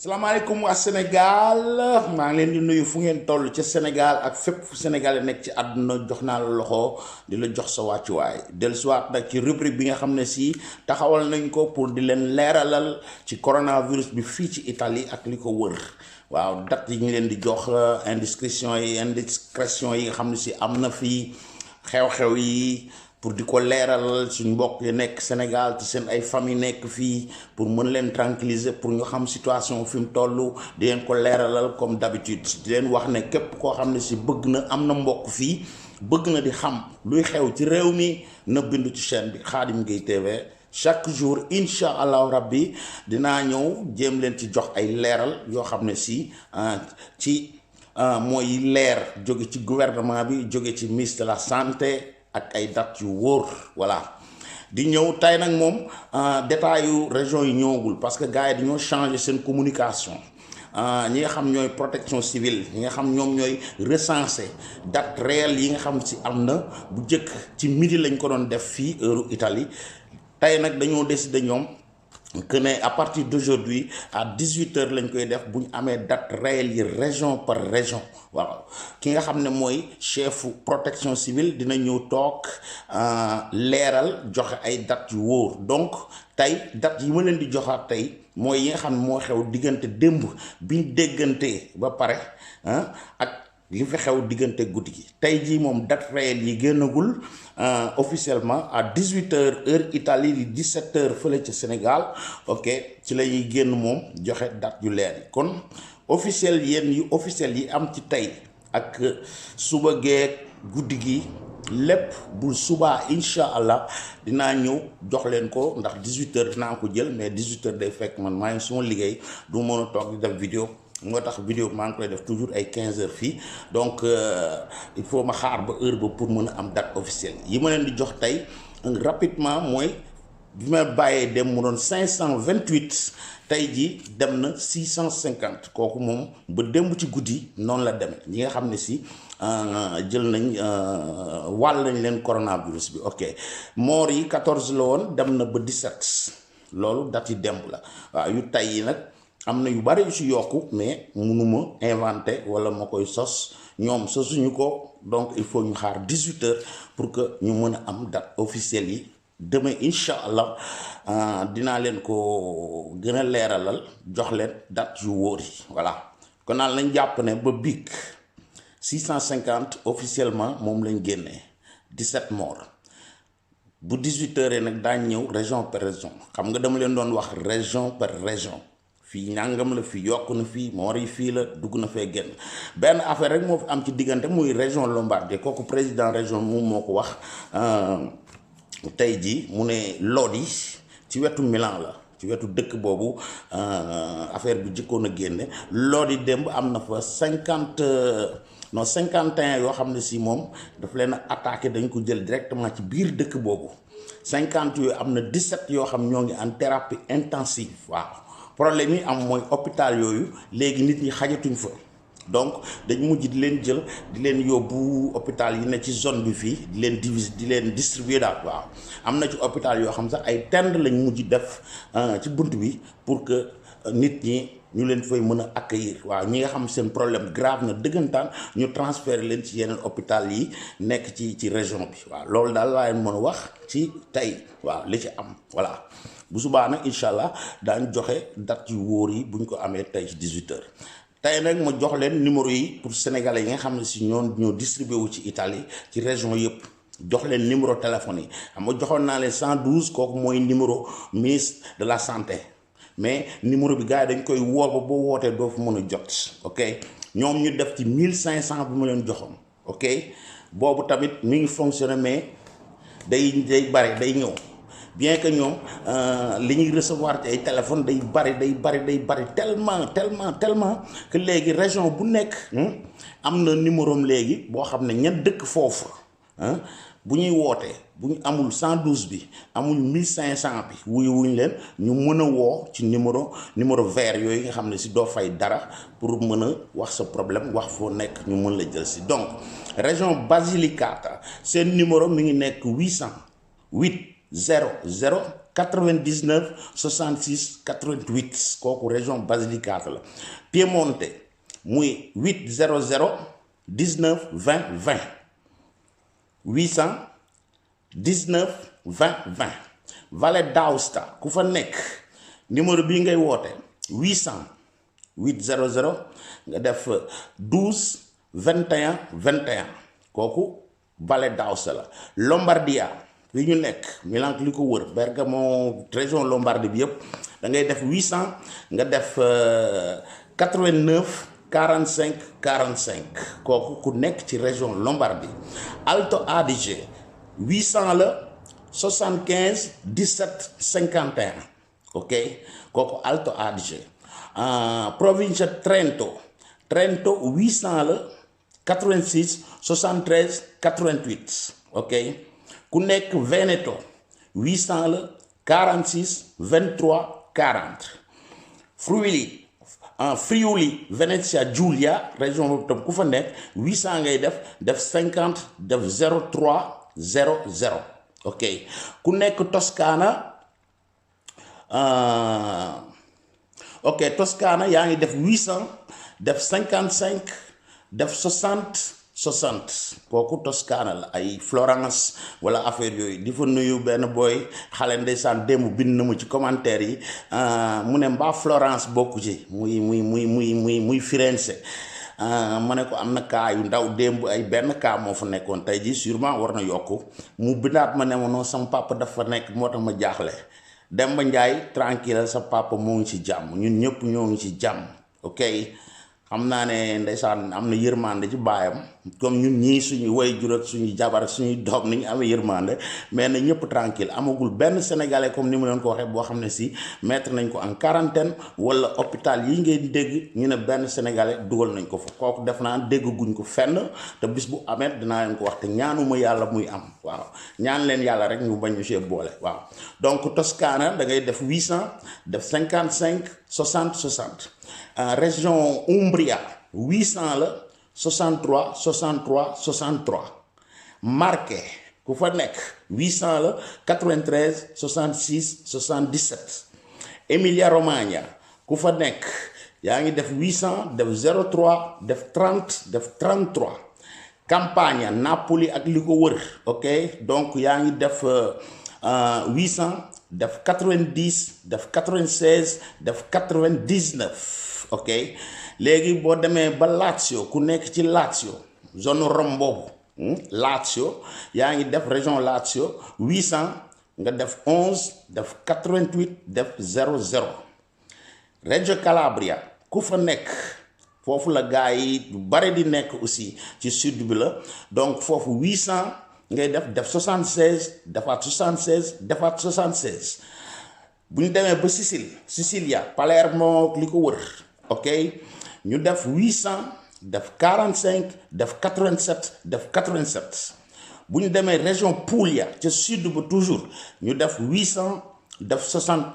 salaamaaleykum waa Sénégal maa ngi leen di nuyu fu ngeen toll ci Sénégal ak fépp fu Sénégal nekk ci àdduna jox naa la loxo di la jox sa wàccuwaay dellusiwaat nag ci rubrique bi nga xam ne si taxawal nañ ko pour di leen leeralal ci coronavirus bi fii ci Italie ak li ko wër waaw date yi ñu leen di jox indiscrétion yi nga xam ne si am na fii xew-xew yi pour di ko leeral suñ mbokk yi nekk Sénégal ci seen ay famille nekk fii pour mën leen tranquilliser pour ñu xam situation fi mu toll di leen ko leeralal comme d'habitude di leen wax ne képp koo xam ne si bëgg na am na mbokk fii bëgg na di xam luy xew ci réew mi na bindu ci chaîne bi Khadim Gueye TV chaque jour incha allahu rabbi dinaa ñëw jéem leen ci jox ay leeral yoo xam ne si mooy leer jóge ci gouvernement bi jóge ci ministre de la santé ak ay date yu wóor voilà di ñëw tey nag moom détail yu région yi ñëwagul parce que gars yi dañoo changer seen communication ñi nga xam ñooy protection civile ñi nga xam ñoom ñooy recenser date réelle yi nga xam si am na bu njëkk ci midi lañ ko doon def fii heure Italie tey nag dañoo décider ñoom que ne à partir d'aujourd'hui à 18h lañ koy def bu ñu amee date réelle yi région par région waaw ki nga xam ne mooy chefu protection civile dina ñëw toog leeral joxe ay date yu wóor donc tey date yi ma leen di joxaat tey mooy yi nga xam ne moo xew diggante démb biñ déggantee ba pare ak li fi xew diggante guddi gi tey jii moom date réelle yi génnagul officiellement à 18h heure Italie di 17h fële ca Sénégal ok ci la ñuy génn moom joxe date yu leer yi kon officiel yu officiel yi am ci tey ak suba geeg guddi gi lépp bu subaa incha allah dinaa ñëw jox leen ko ndax 18h dinaa ko jël mais 18h day fekk man maa ngi suma liggéey du mën a toog di def vidéo moo tax vidéo maa ngi koy def toujours ay 15h fii donc il faut ma xaar ba heure ba pour mën a am date officielle yi ma leen di jox tey rapidement mooy bi ma bàyyee dem mu doon 528 tey jii dem na 650 kooku moom ba démb ci guddi noonu la demee ñi nga xam ne si jël nañ wàll nañ leen coronavirus bi ok moor yi 14 la woon dem na ba 17 loolu date yi démb la waaw yu tey yi nag am na yu bari yu si yokku mais mënuma inventé wala ma koy sos ñoom sosuñu ko donc il faut ñu xaar 18h pour que ñu mën a am date officielle yi demain incha allah dinaa leen ko gën a leeralal jox leen date yu wóor yi voilà kon naan lañ jàpp ne ba biig 650 officiellement moom lañ génnee 17 morts bu 18h nag daañ ñëw région par région xam nga dama leen doon wax région par région fii ñàngam la fii yokk na fii moor yi fii la dugg na fee génn benn affaire rek moo fi am ci diggante muy région Lombardie kooku président région moom moo ko wax tey jii mu ne Lodi ci wetu Milan la ci wetu dëkk boobu affaire bi jëkkoon a génne Lodi démb am na fa 51 yoo xam ne si moom daf leen a attaqué dañ ko jël directement ci biir dëkk boobu 50 yooyu am na 17 yoo xam ñoo ngi en thérapie intensive waaw problème yi am mooy hôpital yooyu léegi nit ñi xajatuñ fa donc dañ mujj di leen jël di leen yóbbu hôpital yi ne ci zone bi fii di leen di leen distribuer daal waaw am na ci hôpital yoo xam sax ay tend lañ mujj def ci bunt bi pour que nit ñi ñu leen fay mën a accueillir waaw ñi nga xam seen problème grave na dëggantaan ñu transférer leen ci yeneen hôpital yi nekk ci région bi waaw loolu daal laa leen mën a wax ci tey waaw li ci am voilà bu subaa nag incha allah daañ joxe date yu wóor yi bu ñu ko amee tey ci 18h tey nag ma jox leen numéro yi pour sénégalais yi nga xam ne si ñoo distribué wu ci Italie ci région yëpp jox leen numéro téléphone yi xam nga joxoon naa leen 112 kooku mooy numéro ministre de la santé mais numéro bi gars yi dañ koy woo ba boo wootee doo fa mën a jot ok ñoom ñu def ci 1500 bi ma leen joxoon ok boobu tamit mi ngi fonctionné mais day bari day ñëw bien que ñoom li ñuy recevoir ci ay téléphone day bari tellement que léegi région bu nekk am na numéro am léegi boo xam ne ñan dëkk foofu bu ñuy wootee bu ñu amul 112 bi amul 1500 bi wuñ leen ñu mën a woo ci numéro vert yooyu nga xam ne si doo fay dara pour mën a wax sa problème wax foo nekk ñu mën la jël si donc région Basilicata seen numéro mi ngi nekk 800 8 00 99 66 88 kooku région Basilicata la. Piemonte muy 800 19 20 20 800 19 20 20. Valle d'Aosta ku fa nekk numéro bii ngay woote 800 nga def 12 21 21 kooku Valle d'Aosta la. Lombardia fi ñu nekk Milan li ko wër Bergamo région Lombardie bi yëpp da ngay def 800 nga def 89 45 45 kooku ku nekk ci région Lombardie. Alto Adige 800 la 75 17 51 ok kooku Alto Adige. Provincia Trento 800 la 86 73 88 ok ku nekk Veneto 800 la 46 23 40. Friuli Venezia Giulia région boobu tam ku fa nekk 800 ngay def 50 def 03 00 ok ku nekk Toscana ok Toscana yaa ngi def 800 def 55 def 60 60 kooku Toscana la. Ay Florence wala affaire yooyu di fa nuyu benn booy xale ndeysaan démb bind na mu ci commentaire yi mu ne mbaa Florence bokku ci muy Firenze. ma ne ko am na cas yu ndaw démb ay benn cas moo fa nekkoon tey ji sûrement war na yokku mu bindaat ma ne ma non sama papa dafa nekk moo tax ma jaaxle. Demba Njaay tranquille sa papa moo ngi ci jàmm ñun ñëpp ñoo ngi ci jàmm ok xam naa ne ndeysaan am na yërmande ci baayam comme ñun ñii suñu waajur ak suñu jabar ak suñuy doom ni ñu amee yërmande mais na ñëpp tranquille amagul benn sénégalais comme ni ma leen ko waxee boo xam ne si mettre nañ ko en quarantaine wala hôpital yi ngeen dégg ñu ne benn sénégalais dugal nañ ko fa kooku def naa dégg guñ ko fenn te bis bu amee dinaa leen ko wax te ñaanuma yàlla muy am waaw ñaan leen yàlla rek ñu bañ ñu see boole waaw. Donc Toscana da ngay def 800 def 55 60 60. Région Umbria 800 la 63 63 63. Marche ku fa nekk 800 la 93 66 77. Emilia Romagna ku fa nekk yaa ngi def 800 def 03 def 30 def 33. Campania Napoli ak li ko wër ok donc yaa ngi def 800 def 90 def 96 def 99. ok léegi boo demee ba Lazio ku nekk ci Lazio zone Rome boobu Lazio yaa ngi def région Lazio 800 nga def 11 def 88 def 00. Reggio Calabria ku fa nekk foofu la gars yi yu bare di nekk aussi ci sud bi la donc foofu 800 ngay def 76 defaat 76 defaat 76. bu ñu demee ba Sicilia Palermo li ko wër ok ñu def 800 def 45 def 87 def 87. bu ñu demee région Puglia ca sud ba toujours ñu def 800 def 71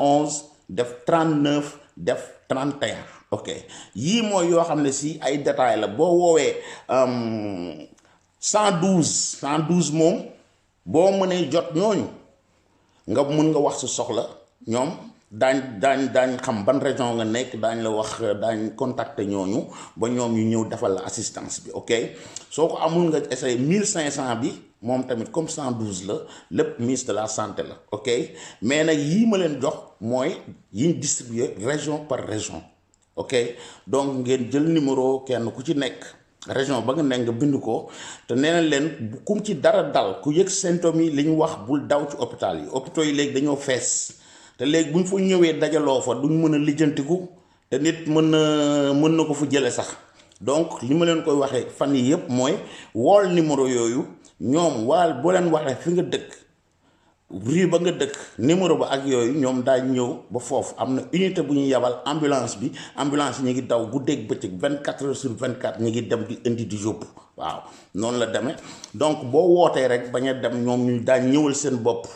def 39 def 31 ok yii mooy yoo xam ne si ay détails la boo woowee 112 moom boo mënee jot ñooñu nga mun nga wax sa soxla ñoom daañ xam ban région nga nekk daañ la wax daañ contacter ñooñu ba ñoom ñu ñëw defal la assistance bi ok soo ko amul nga essayé 1500 bi moom tamit comme 112 la lépp ministre de la santé la ok mais nag yii ma leen jox mooy yiñ distribuer région par région ok donc ngeen jël numéro kenn ku ci nekk région ba nga nekk nga bind ko te nee na leen kum ci dara dal ku yëg symptômes yi li ñu wax bul daw ci hôpital yi hôpitaux yi léegi dañoo fees te léegi bu ñu fa ñëwee dajaloo fa duñ mën a lijjantiku te nit mën na ko fa jële sax donc li ma leen koy waxee fan yi yëpp mooy wool numéro yooyu ñoom boo leen waxee fi nga dëkk rue ba nga dëkk numéro ba ak yooyu ñoom daal ñëw ba foofu am na unité bu ñuy yabal ambulance yi ñu ngi daw guddeeg bëccëg 24 heures sur 24 ñu ngi dem di indi di yóbbu waaw noonu la demee donc boo wootee rek bañ a dem ñoom ñu daañ ñëwal seen bopp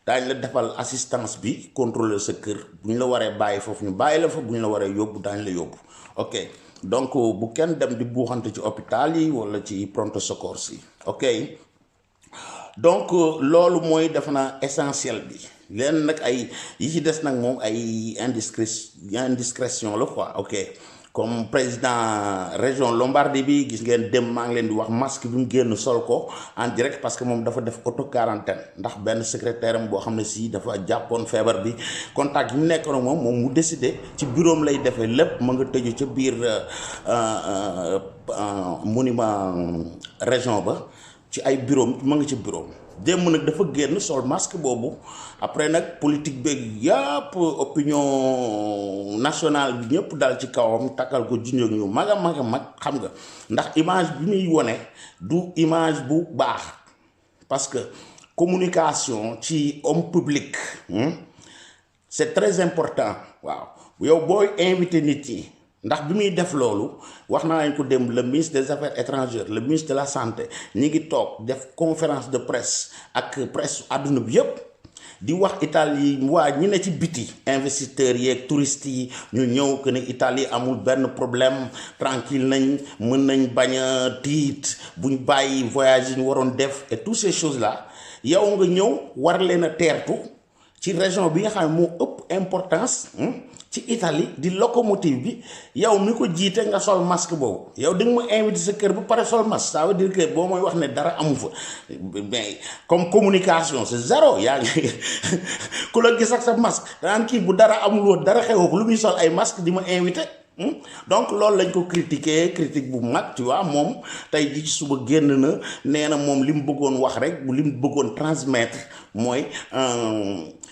daañ la defal assistance bi contrôler sa kër bu ñu la waree bàyyi foofu ñu bàyyi la fa bu ñu la waree yóbbu daañ la yóbbu ok donc bu kenn dem di buuxante ci hôpital yi wala ci pronto soccorso yi ok donc loolu mooy def naa essentiel bi leen nag ay yi ci des nag moom ay indiscrétion la quoi. ok comme président région Lombardie bi gis ngeen dem maa ngi leen di wax masque bi mu génn sol ko en direct parce que moom dafa def auto quarantaine ndax benn secrétaire am boo xam ne si dafa jàppoon feebar bi contact yi mu nekkoon ak moom mu décidé ci bureau am lay defee lépp ma nga tëju ca biir monument région ba ci ay bureau ma nga ci bureau démb nag dafa génn sol masque boobu après nag politique beeg yàpp opinion nationale bi ñëpp dal ci kawam takkal ko junjoog ñu mag a mag xam nga ndax image bi muy wone du image bu baax parce que communication ci homme public c'est très important. waaw yow booy invité nit yi ndax bi muy def loolu wax naa leen ko dem le ministre des affaires étrangères le ministre de la santé ñi ngi toog def conférence de presse ak presse àdduna bi yépp di wax Italie waa ñi ne ci biti investisseurs yeeg touristes yi ñu ñëw que ne Italie amul benn problème tranquille nañ mën nañ bañ a tiit buñ bàyyi voyage yi ñu waroon def et toutes ces choses là yow nga ñëw war leen a teertu ci région bi nga xam ne moo ëpp importance ci Italie di locomotive bi yow mi ko jiite nga sol masque boobu yow di nga ma invité sa kër ba pare sol masque ça veut dire que boo mooy wax ne dara amu fa mais comme communication c'est zéro yaa ngi ku la gis ak sa masque daan kii bu dara amul woon dara xewoo ko lu muy sol ay masque di ma invité. donc loolu lañ ko critique bu mag tu vois moom tey ji ci suba génn na nee na moom li mu bëggoon wax rek li mu bëggoon transmettre mooy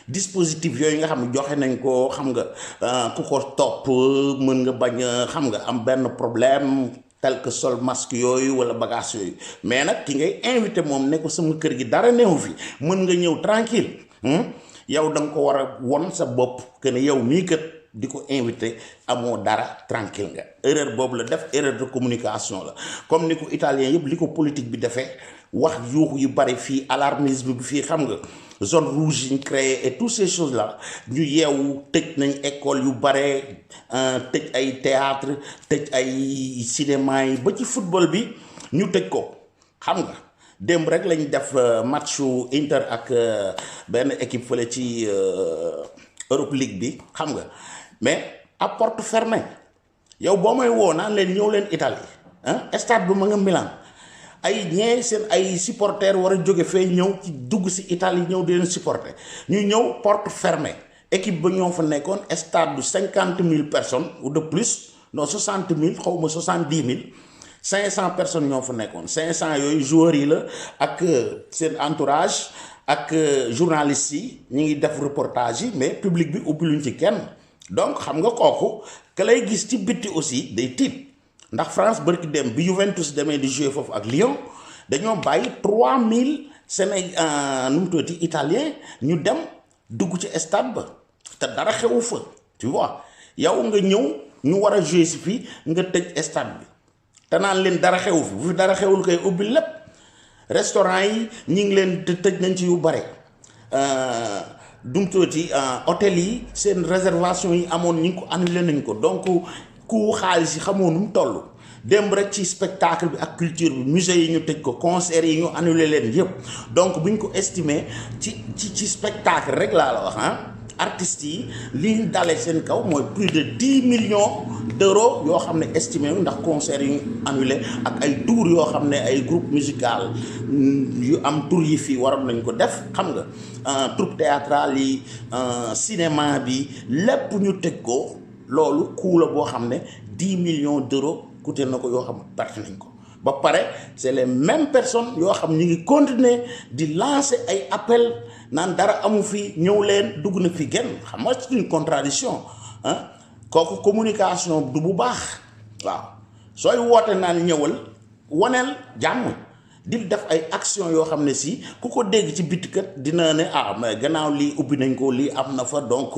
dispositif yooyu nga xam ne joxe nañ ko xam nga ku ko topp mën nga bañ xam nga am benn problème tel que sol masque yooyu wala bagage yooyu mais nag ki ngay invité moom ne ko sama kër gi dara neewu fi mën nga ñëw tranquille yow da nga ko war a won sa bopp que ne yow mii kat di ko invité amoo dara tranquille nga erreur boobu la def erreur de communication la comme ni ko italien yëpp li ko politique bi defee wax yuuxu yu bari fii alarmisme bi fii xam nga zone rouge yi ñu créé et toutes ces choses là ñu yeewu tëj nañ école yu bare tëj ay théâtre tëj ay cinéma yi ba ci football bi ñu tëj ko xam nga démb rek lañ def matchu Inter ak benn équipe fële ci Europe League bi xam nga mais à porte fermée yow boo may woo naan leen ñëw leen Italie stade bi ma nga Milan ay ñee seen ay supporters war a jóge fee ñëw ci dugg si Italie ñëw di leen supporter ñu ñëw porte fermée équipe ba ñoo fa nekkoon stade du 50,000 personnes ou de plus non 60,000 xaw ma 70,000 500 personnes ñoo fa nekkoon 500 yooyu joueurs yi la ak seen entourage ak journalistes yi ñu ngi def reportage yi mais public bi ubbi luñ ci kenn donc xam nga kooku ka lay gis ci bitti aussi day tiit ndax France bërki dem bi Juventus demee di jouer foofu ak Lyon dañoo bàyyi 3000 nu mu tuddati italien ñu dem dugg ci stade ba te dara xewu fa tu vois yow nga ñëw ñu war a jouer si fii nga tëj stade bi te naan leen dara xewu fi bu fi dara xewul koy ubbi lépp restaurant yi ñi ngi leen tëj nañ ci yu bare dumtooti hôtel yi seen réservation yi amoon ñi ngi ko annulé nañ ko donc ku xaalis yi xamoo nu mu toll démb rek ci spectacle bi ak culture bi musée yi ñu tëj ko concert yi ñu annulé leen yëpp donc bu ñu ko estimé ci spectacle rek laa la wax artistes yi li ñu dalee seen kaw mooy plus de 10 millions d'euros yoo xam ne estimé wu ndax concert yi ñu annulé ak ay tour yoo xam ne ay groupe musical yu am tour yi fii waroon nañ ko def xam nga troupe théâtrale yi cinéma bi lépp ñu tëj ko loolu coût la boo xam ne 10 millions d'euros coûté na ko yoo xam ne perte nañ ko ba pare c'est les mêmes personnes yoo xam ñu ngi continuer di lancer ay appel naan dara amu fi ñëw leen dugg na fi genn xam nga c'est une contradiction kooku communication du bu baax waaw sooy woote naan ñëwal waneel jàmm di def ay action yoo xam ne si ku ko dégg ci bitikat dina ne mais gannaaw lii ubbi nañ ko lii am na fa donc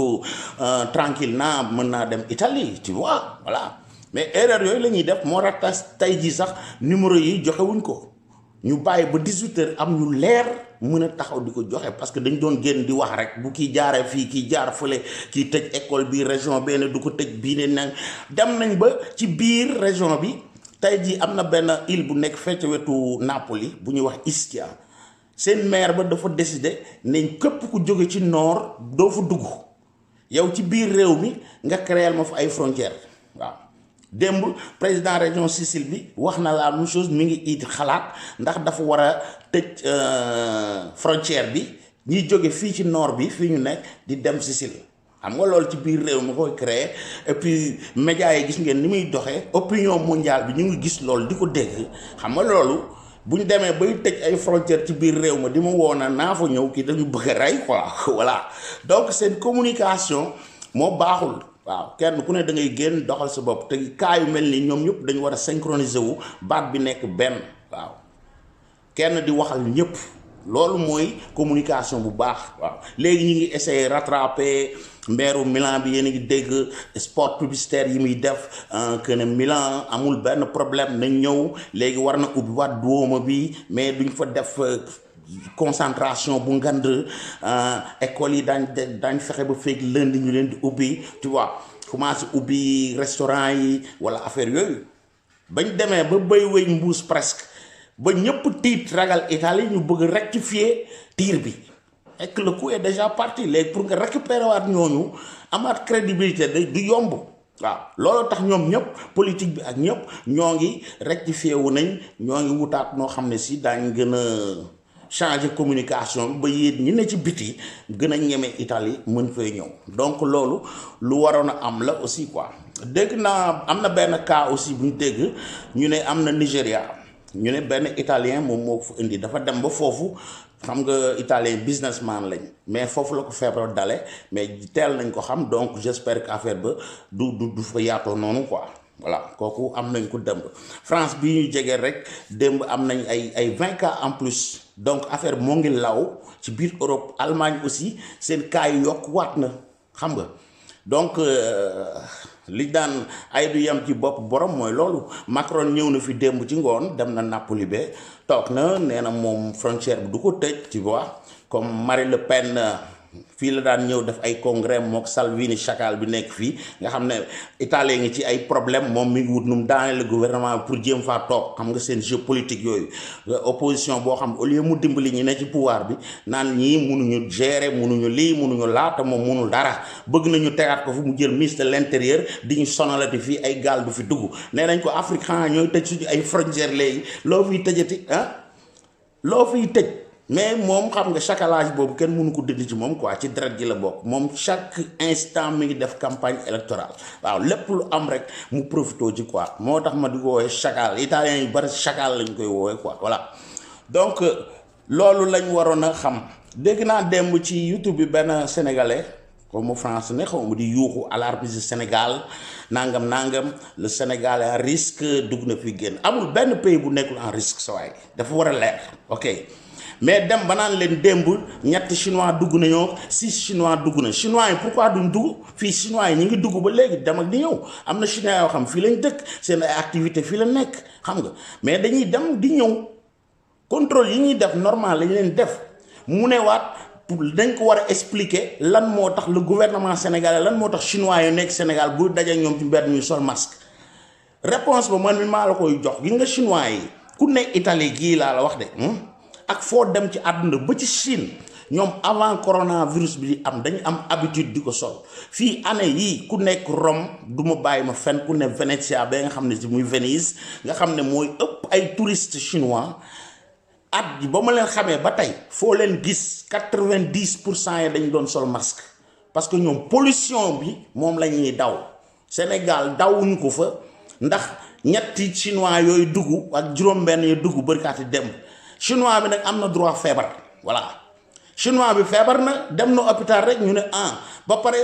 tranquille naa mën naa dem Italie tu vois voilà mais erreur yooyu la ñuy def moo tax tey jii sax numéro yi joxewuñ ko ñu bàyyi ba 18h am ñu leer mën a taxaw di ko joxe parce que dañ doon génn di wax rek bu kii jaaree fii kii jaar fële kii tëj école bi région benn du ko tëj bii ne nag dem nañ ba ci biir région bi tey jii am na benn île bu nekk fecc wetu Napoli bu ñuy wax Ischia seen maire ba dafa décider ne képp ku jóge ci nord doo fa dugg yow ci biir réew mi nga créer ma fa ay frontières waaw démb président région Sicile bi wax na la même chose mi ngi it xalaat ndax dafa war a tëj frontière bi ñiy jóge fii ci nord bi fii ñu nekk di dem Sicile xam nga loolu ci biir réew mi koy créer et puis médias yi gis ngeen ni muy doxee opinion mondiale bi ñu ngi gis loolu di ko dégg xam nga loolu bu ñu demee bay tëj ay frontières ci biir réew ma di ma woona naa fa ñëw kii dañu bëgg a rey quoi voilà donc seen communication moo baaxul waaw kenn ku ne da ngay génn doxal sa bopp te cas yu mel ni ñoom ñëpp dañu war a synchroniser wu baat bi nekk benn waaw kenn di waxal ñëpp loolu mooy communication bu baax waaw léegi ñu ngi essayer rattraper mbeeru Milan bi yéen a ngi dégg sport publicitaire yi muy def que ne Milan amul benn problème nañ ñëw léegi war na ubbi waat Duomo bi mais duñ fa def concentration bu ngand école yi daañ fexe ba fekk lundi ñu leen di ubbi tu vois commencé ubbi restaurant yi wala affaire yooyu bañ demee ba bay wéy mbuus presque ba ñëpp tiit ragal Italie ñu bëgg rectifier tir bi et que le coup est déjà parti léegi pour nga récupérer waat ñooñu amaat crédibilité du yomb waaw loolu tax ñoom ñëpp politique bi ak ñëpp ñoo ngi rectifier wu nañ ñoo ngi wutaat noo xam ne si daañ gën a changer communication bi ba yéen ñi ne ci biti gën a ñeme Italie mën fay ñëw donc loolu lu waroon a am la aussi quoi dégg naa am na benn cas aussi bu ñu dégg ñu ne am na Nigéria ñu ne benn italien moom moo fa indi dafa dem ba foofu xam nga italien businessman lañ mais foofu la ko feebar dale mais teel nañ ko xam donc j'espère que affaire ba du fa yaatoo noonu quoi voilà kooku am nañ ko démb France bi ñu jege rek démb am nañ ay 20 cas en plus donc affaire moo ngi law ci biir Europe Allemagne aussi seen cas yi yokk waat na xam nga donc li daan ay du yam ci bopp borom mooy loolu Macron ñëw na fi démb ci ngoon dem na Napoli ba toog na nee na moom frontière bi du ko tëj tu vois comme Marine Le Pen fii la daan ñëw def ay congrès mook Salvini chacal bi nekk fii nga xam ne Italie ngi ci ay problème moom mi ngi wut nu mu daane le gouvernement pour jéem faa toog xam nga seen jeu politique yooyu opposition boo xam au lieu mu dimbali ñi ne ci pouvoir bi naan ñii munuñu gérer munuñu lii munuñu laata moom munul dara bëgg nañu tegaat ko fu mu jël ministre de l'intérieur di ñu sonalati fii ay gaal du fi dugg nee nañ ko africain ñooy tëj suñu ay frontières léegi loo fiy tëjati loo fiy tëj mais moom xam nga chacalage boobu kenn mënu ko dindi ci moom quoi ci deret gi la bokk moom chaque instant mi ngi def campagne électorale waaw lépp lu am rek mu profité ci quoi moo tax ma di ko woowee chacal italien yu bari chacal lañ koy woowee quoi voilà donc loolu lañ waroon a xam dégg naa démb ci YouTube bi benn sénégalais comme France ne xaw ma di yuuxu alarmiste Sénégal nangam le Sénégal est en risque dugg na fi génn amul benn pays bu nekkul en risque sa waay dafa war a leer ok mais dem ba naan leen démb ñetti chinois dugg nañoo 6 chinois dugg na chinois yi pourquoi duñ dugg fii chinois yi ñu ngi dugg ba léegi dem ak di ñëw am na chinois yoo xam fii lañ dëkk seen ay activité fii la nekk xam nga mais dañuy dem di ñëw contrôle yi ñuy def normal lañ leen def mu ne waat dañ ko war a expliquer lan moo tax le gouvernement sénégalais lan moo tax chinois yu nekk Sénégal bu daje ñoom ci mbedd ñuy sol masque réponse ba man mi maa la koy jox gi nga chinois yi ku nekk Italie gii laa la wax de ak foo dem ci àdduna ba ci Chine ñoom avant coronavirus bi di am dañu am habitude di ko sol fii année yii ku nekk Rome du ma bàyyi ma fenn ku ne Venezia ba nga xam ne si muy Venise nga xam ne mooy ëpp ay touristes chinois at ba ma leen xamee ba tey foo leen gis 90% yi dañu doon sol masque parce que ñoom pollution bi moom la ñuy daw Sénégal dawuñu ko fa ndax ñetti chinois yooyu dugg ak juróom-benn yu dugg bërkaati dem chinois bi nag am na droit feebar voilà chinois bi feebar na dem na hôpital rek ñu ne ba pare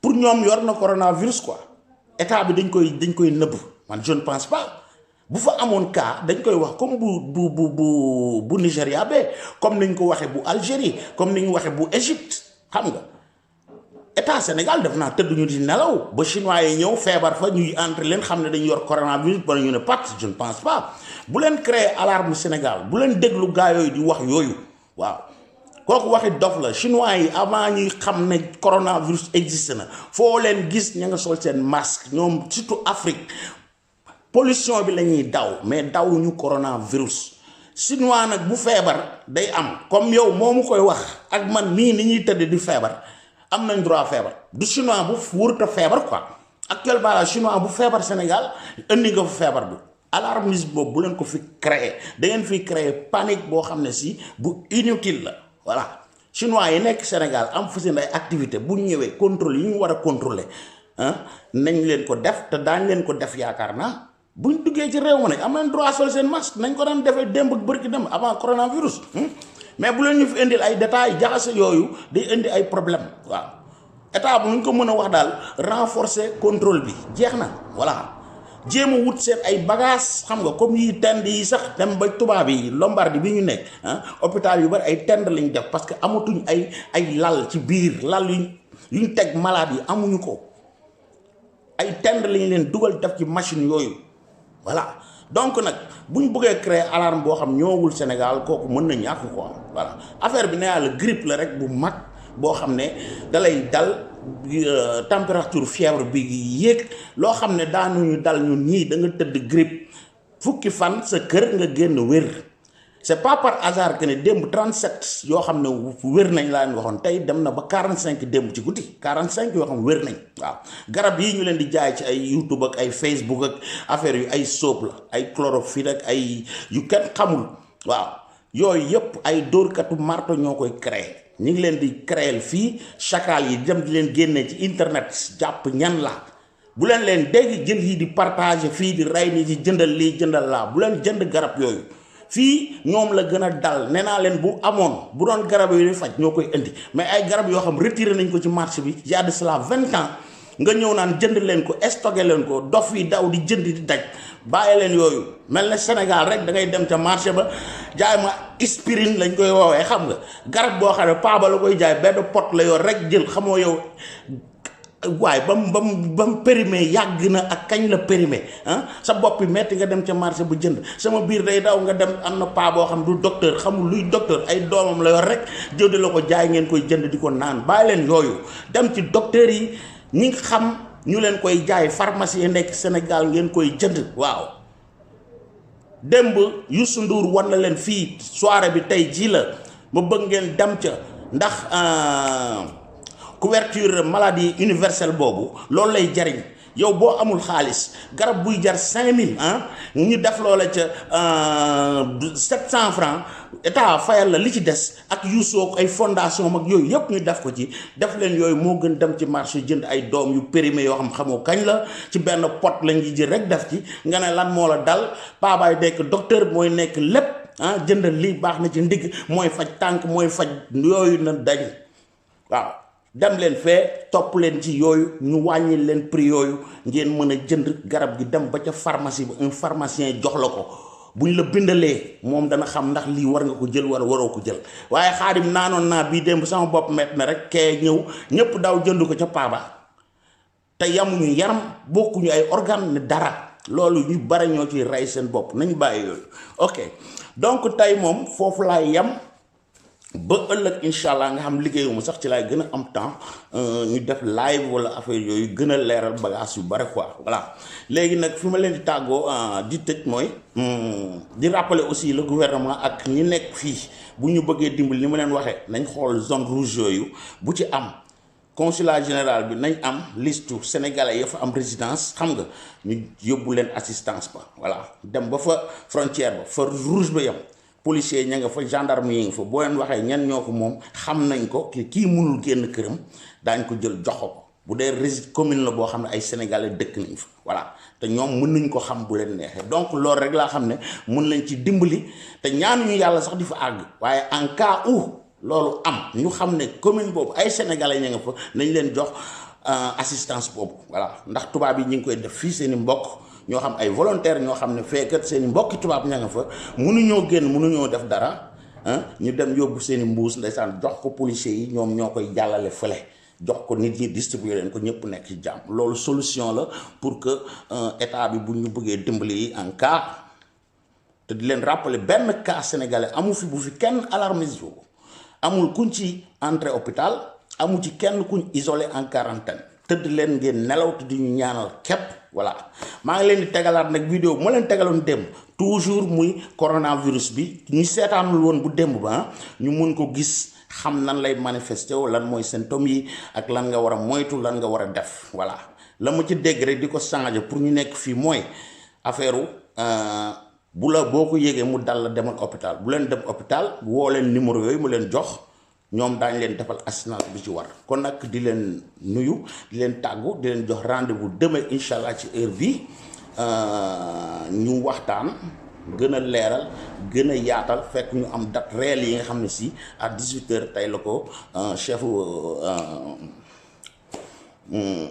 pour ñoom yor na coronavirus quoi état bi dañ koy nëbb man je ne pense pas bu fa amoon cas dañ koy wax comme bu Nigéria ba comme niñ ko waxee bu Algérie comme ni ñu waxee bu Égypte xam nga état Sénégal def naa tëdd ñu di nelaw ba chinois yi ñëw feebar fa ñuy entre leen xam ne dañu yor coronavirus ba ñu ne pat je ne pense pas bu leen créer alarme Sénégal bu leen déglu gaa yooyu di wax yooyu waaw kooku waxi dof la chinois yi avant ñuy xam ne coronavirus existe na foo leen gis ña nga sol seen masque ñoom surtout Afrique pollution bi la ñuy daw mais dawuñu coronavirus chinois nag bu feebar day am comme yow moomu koy wax ak man mii ni ñuy tëdd di feebar am nañ droit feebar du chinois bu wërta feebar quoi actuellement la chinois bu feebar Sénégal indi nga fa feebar bi alarmisme boobu bu leen ko fi créer da ngeen fi créer panique boo xam ne si bu inutile la voilà chinois yi nekk Sénégal am fa seen ay activité bu ñëwee contrôle yi ñu war a contrôler nañ leen ko def te daañ leen ko def yaakaar naa buñ duggee ci réew ma nag am nañ droit sol seen masque nañ ko daan defee démb ak bërki dem avant coronavirus mais bu leen ñu fi indil ay détails jaxase yooyu day indi ay problème waaw état bu ñu ko mën a wax daal renforcer contrôle bi jeex na voilà jéem a wut seen ay bagages xam nga comme yi tend yi sax dem ba tubaab yi Lombardie bi ñu nekk hôpital yu bari ay tend lañ def parce que amatuñ ay lal ci biir lal yuñ teg malade yi amuñu ko ay tend lañ leen dugal def ci machine yooyu voilà donc nag bu ñu bëggee créer alarme boo xam ñëwul Sénégal kooku mën na ñàkk quoi voilà affaire bi nee naa la grippe la rek bu mag boo xam ne dalay dal température fièvre bi yéeg loo xam ne daanuñu dal ñun ñii da nga tëdd grippe fukki fan sa kër nga génn wér c'est pas par hasard que ne démb 37 yoo xam ne wér nañ laa leen waxoon tey dem na ba 45 démb ci guddi 45 yoo xam wér nañ waaw garab yi ñu leen di jaay ci ay YouTube ak ay Facebook ak affaire yu ay soap la ay chlorophylle ak ay yu kenn xamul waaw yooyu yëpp ay dóorkatu marto ñoo koy créer ñu ngi leen di créer fii chacal yi dem di leen génne ci internet jàpp ñan la bu leen dégg jël yi di partager fii di rey ni di jëndal lii jëndal laa bu leen jënd garab yooyu fii ñoom la gën a dal nee naa leen bu amoon bu doon garab yooyu faj ñoo koy indi mais ay garab yoo xam retiré nañ ko ci marché bi y a de cela 20 ans nga ñëw naan jënd leen ko stocké leen ko dof yi daw di jënd di daj bàyyi leen yooyu mel na Sénégal rek da ngay dem ca marché ba jaay ma aspirine lañ koy woowee xam nga garab boo xam ne paaba la koy jaay benn pot la yor rek jël xamoo yow waaye ba mu périmé yàgg na ak kañ la périmé sa bopp bi metti nga dem ca marché bu jënd sama biir day daw nga dem am na paa boo xam du docteur xamul luy docteur ay doomam la yor rek jënd la ko jaay ngeen koy jënd di ko naan bàyyi leen yooyu dem ci docteur yi ñi xam ñu leen koy jaay pharmacie yi nekk Sénégal ngeen koy jënd waaw démb Youssou Ndour wan na leen fii soirée bi tey jii la ma bëgg ngeen dem ca ndax couverture maladie universelle boobu loolu lay jariñ yow boo amul xaalis garab buy jar 5000 ñu def loola ca 700 francs état fayal la li ci des ak yuusoo ay fondation mag yooyu yëpp ñu def ko ci def leen yooyu moo gën dem ci marché jënd ay doom yu périmé yoo xam xamoo kañ la ci benn pot lañ ci jël rek def ci nga ne lan moo la dal paabaay nekk docteur mooy nekk lépp jëndal lii baax na ci ndigg mooy faj tànk mooy faj yooyu na dañ waaw dem leen fee topp leen ci yooyu ñu wàññi leen prix yooyu ngeen mën a jënd garab gi dem ba ca pharmacie ba un pharmacien jox la ko buñ la bindalee moom dana xam ndax lii war nga ko jël wala waroo ko jël waaye Xaadim naanoon naa bii démb sama bopp met na rek kee ñëw ñëpp daw jënd ko ca paaba te yamuñu yaram bokkuñu ay organe ne dara loolu ñu bari ñoo ci rey seen bopp nañ bàyyi yooyu ok donc tey moom foofu laay yam ba ëllëg incha allah nga xam liggéeyuma sax ci laay gën a am temps ñu def live wala affaire yooyu gën a leeral bagage yu bare quoi voilà léegi nag fi ma leen di tàggoo di tëj mooy di rappeler aussi le gouvernement ak ñi nekk fii bu ñu bëggee dimbali ni ma leen waxee nañ xool zone rouge yooyu bu ci am consulat général bi nañ am liste sénégalais ya fa am résidence xam nga ñu yóbbu leen assistance ba voilà dem ba fa frontière ba fa rouge ba yam policier ña nga fa gendarme yi nga fa boo leen waxee ñan ñoo ko moom xam nañ ko kii mënul génn këram daañ ko jël jox ko bu dee résid commune la boo xam ne ay sénégalais dëkk nañ fa voilà te ñoom mën nañ ko xam bu leen neexee donc loolu rek laa xam ne mën nañ ci dimbali te ñaanuñu yàlla sax di fa àgg waaye en cas où loolu am ñu xam ne commune boobu ay sénégalais ña nga fa nañ leen jox assistance boobu voilà ndax tubaab yi ñu ngi koy def fii seen i mbokk ñoo xam ay volontaire ñoo xam ne fekkat seen i mbokki tubaab ña nga fa mënuñoo génn mënuñoo def dara ñu dem yóbbu seen i mbuus ndeysaan jox ko policiers yi ñoom ñoo koy jàllale fële jox ko nit ñi distribuer leen ko ñëpp nekk ci jàmm loolu solution la pour que état bi bu ñu bëggee dimbali yi en cas te di leen rappeler benn cas sénégalais amu fi bu fi kenn alarmisé amul kuñ ci entré hôpital amu ci kenn kuñ isolé en quarantaine tëdd leen ngeen nelaw te di ñu ñaanal képp voilà maa ngi leen di tegalaat nag vidéo bu ma leen tegaloon démb toujours muy coronavirus bi ñu seetaanul woon bu démb ba ñu mun ko gis xam nan lay manifesté wu lan mooy symptômes yi ak lan nga war a moytu lan nga war a def voilà la ma ci dégg rek di ko changer pour ñu nekk fii mooy affaire bu la boo ko yégee mu dal la demal hôpital bu leen dem hôpital woo leen numéro yooyu mu leen jox ñoom daañ leen defal assistance bi ci war kon nag di leen nuyu di leen tàggu di leen jox rendez-vous demain incha allah ci heure bi ñu waxtaan gën a leeral gën a yaatal fekk ñu am date réelle yi nga xam ne si à 18h tey la ko chef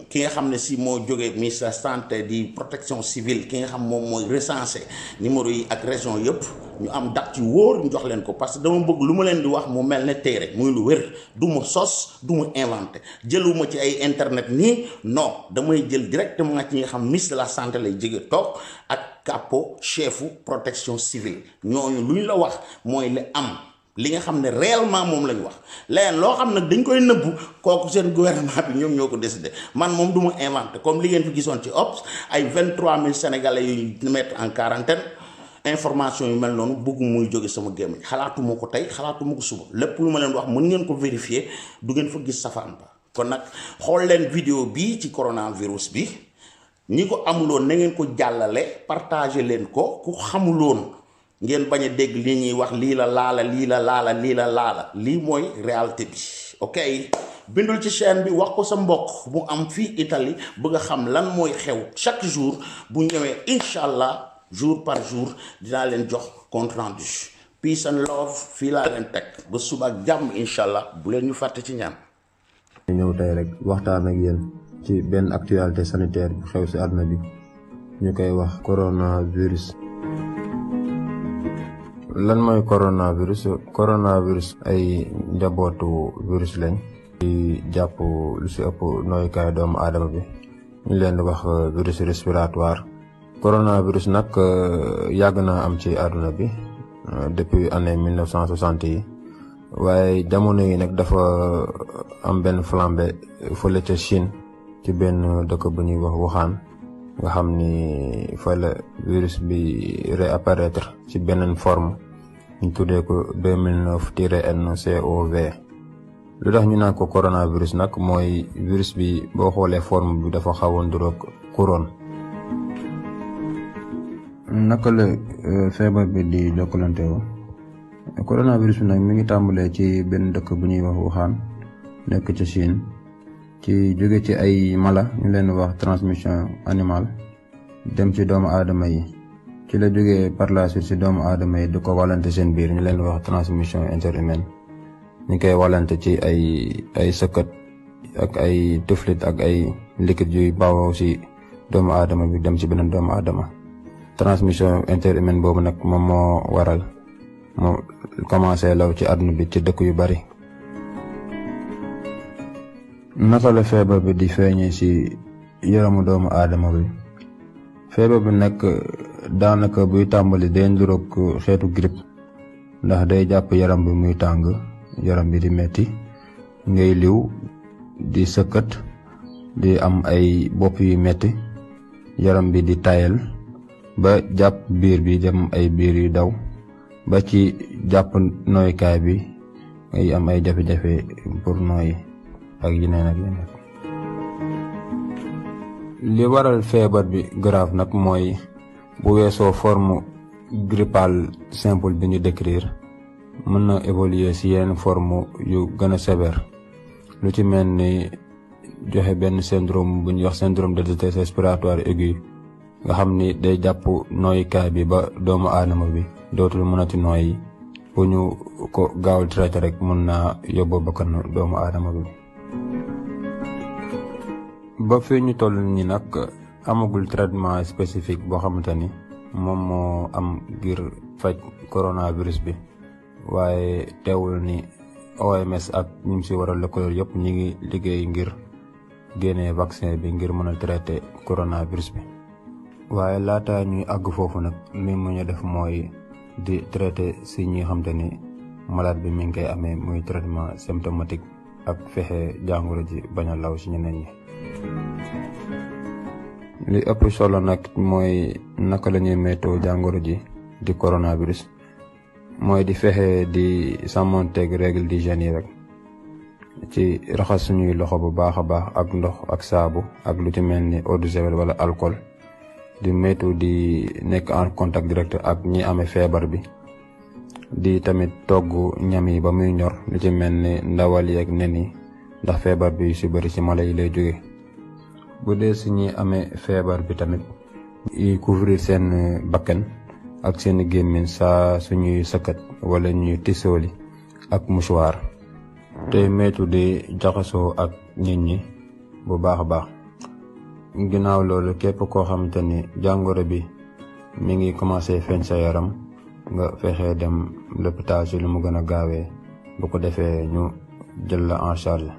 ki nga xam ne si moo jógee ministère santé di protection civile ki nga xam moom mooy recensé numéro yi ak région yëpp ñu am date yu wóor ñu jox leen ko parce que dama bëgg lu ma leen di wax mu mel ne téere muy lu wér du ma sos du ma inventé jëluma ci ay internet nii non damay jël directement ci nga xam ministre de la santé lay jóge toog ak capot chefu protection civile ñooñu lu ñu la wax mooy li am li nga xam ne réellement moom lañ wax leneen loo xam nag dañ koy nëbbu kooku seen gouvernement bi ñoom ñoo ko décidé man moom du ma inventé comme li ngeen fi gisoon ci Obs ay 23000 sénégalais yu ñu mettre en quarantaine information yu mel noonu bëgg muy jóge sama gémmiñ xalaatuma ko tey xalaatuma ko suba lépp lu ma leen wax mën ngeen ko vérifier du ngeen fa gis safaan ba kon nag xool leen vidéo bii ci coronavirus bi ñi ko amuloon na ngeen ko jàllale partager leen ko ku xamuloon ngeen bañ a dégg li ñuy wax lii la laala lii la laala lii la laala lii mooy réalité bi ok bindul ci chaîne bi wax ko sa mbokk mu am fii Italie bëgg a xam lan mooy xew chaque jour bu ñëwee incha allah jour par jour dinaa leen jox compte rendu peace and love fii laa leen teg ba suba ak jàmm incha allah bu leen ñu fàtte ci ñaan. ñëw tey rek waxtaan ak yéen ci benn actualité sanitaire bu xew ci àdduna bi ñu koy wax coronavirus. lan mooy coronavirus ay njabootu virus lañ di jàpp lu ci ëpp nooyukaay doomu aadama bi ñu leen di wax virus respiratoire. coronavirus nag yàgg na am ci àdduna bi depuis année 1960 yi waaye jamono yi nag dafa am benn flambée fële ca Chine ci benn dëkk bu ñuy wax Wuhan nga xam ni fa la virus bi réapparaître ci beneen forme ñu tuddee ko 2009-NCOV. lu tax ñu naan ko coronavirus nag mooy virus bi boo xoolee forme bi dafa xaw a nduroog couronne. naka la feebar bi di jokkalante woo coronavirus bi nag mi ngi tàmbalee ci benn dëkk bu ñuy wax Wuhan nekk ci Chine ci jóge ci ay mala ñu leen wax transmission animale dem ci doomu aadama yi ci la jógee par la suite ci doomu aadama yi di ko wàllante seen biir ñu leen wax transmission interhumaine ñu koy wàllante ci ay sëkkat ak ay tuflit ak ay liquide yuy bawoo ci doomu aadama bi dem ci beneen doomu aadama. transmission interhumaine boobu nag moom moo waral moo commencé law ci àdduna bi ci dëkk yu bari. naka la feebar bi di feeñee ci yaramu doomu aadama bi feebar bi nag daanaka buy tàmbali day nduroog xeetu grippe ndax day jàpp yaram bi muy tàng yaram bi di metti ngay liw di sëkkat di am ay bopp yu metti yaram bi di tayal ba jàpp biir bi dem ay biir yu daw ba ci jàpp nooykaay bi ngay am ay jafe-jafe pour nooyi ak yeneen ak yeneen. li waral feebar bi grave nag mooy bu weesoo forme grippale simple bi ñu décrire mën na évoluer ci yenn forme yu gën a sévère lu ci mel ni joxe benn syndrome bu ñuy wax syndrome de détresse respiratoire aiguë nga xam ni day jàpp nooyukaay bi ba doomu aadama bi dootul mënati nooyi bu ñu ko gaawul traité rek mën naa yóbbu bakkan doomu aadama bi. ba fii ñu toll ni nag amagul traitement spécifique boo xamante ni moom moo am ngir faj coronavirus bi waaye teewul ni OMS ak ñu si war a lëkkaloo yëpp ñi ngi liggéey ngir génnee vaccin bi ngir mën a traité coronavirus bi. waaye laata ñuy àgg foofu nag li mu ñu def mooy di traité si ñi nga xamante ni malade bi mi ngi koy amee muy traitement symptomatique ak fexe jàngoro ji bañ a law ci ñeneen ñi. li ëpp solo nag mooy naka la ñuy moytoo jàngoro ji di coronavirus mooy di fexe di sàmmonteeg règle d'hygiène yi rek ci raxas suñuy loxo bu baax a baax ak ndox ak saabu ak lu ci mel ni eau de javel wala alcool di moytu di nekk en contact direct ak ñi amee feebar bi di tamit togg ñam yi ba muy ñor lu ci mel ni ndawal yi ak nen yi ndax feebar bi su bëri ci mala yi lay jóge bu dee si ñi amee feebar bi tamit yi couvrir seen bakken ak seen gémmiñ saa suñuy sëkkat wala ñuy tisooli ak mouchoir te moytu di jaxasoo ak nit ñi bu baax a baax. ginnaaw loolu képp koo xamante ni jàngoro bi mi ngi commencé feeñ sa yaram nga fexe dem l'hôpital ci lu mu gën a gaawee bu ko defee ñu jël la en charge.